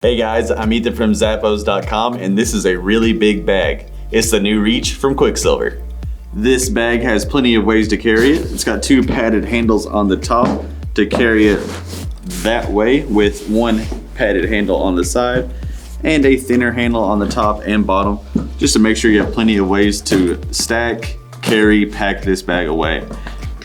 Hey guys, I'm Ethan from Zappos.com and this is a really big bag. It's the new Reach from Quiksilver. This bag has plenty of ways to carry it. It's got two padded handles on the top to carry it that way with one padded handle on the side and a thinner handle on the top and bottom just to make sure you have plenty of ways to stack, carry, pack this bag away.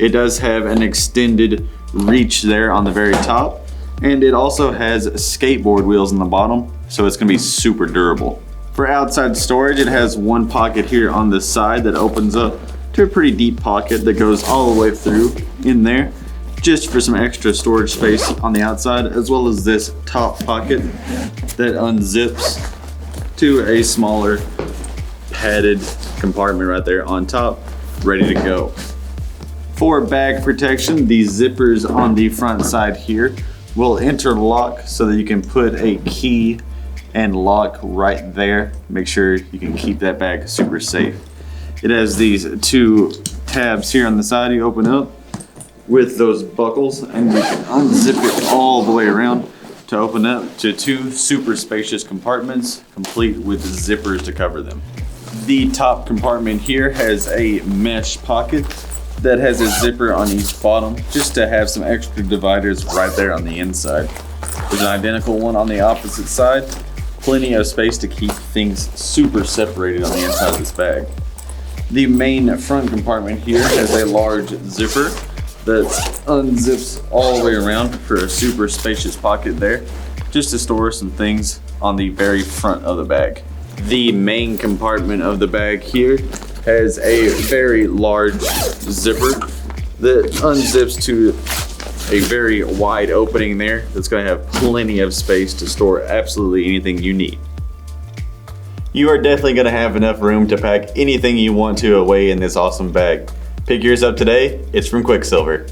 It does have an extended reach there on the very top. And it also has skateboard wheels on the bottom, so it's gonna be super durable. For outside storage, it has one pocket here on the side that opens up to a pretty deep pocket that goes all the way through in there, just for some extra storage space on the outside, as well as this top pocket that unzips to a smaller padded compartment right there on top, ready to go. For bag protection, the zippers on the front side here will interlock so that you can put a key and lock right there. Make sure you can keep that bag super safe. It has these two tabs here on the side you open up with those buckles, and you can unzip it all the way around to open up to two super spacious compartments, complete with zippers to cover them. The top compartment here has a mesh pocket that has a zipper on each bottom just to have some extra dividers right there on the inside. There's an identical one on the opposite side. Plenty of space to keep things super separated on the inside of this bag. The main front compartment here has a large zipper that unzips all the way around for a super spacious pocket there, just to store some things on the very front of the bag. The main compartment of the bag here has a very large zipper that unzips to a very wide opening there that's going to have plenty of space to store absolutely anything you need. You are definitely going to have enough room to pack anything you want to away in this awesome bag. Pick yours up today. It's from Quiksilver.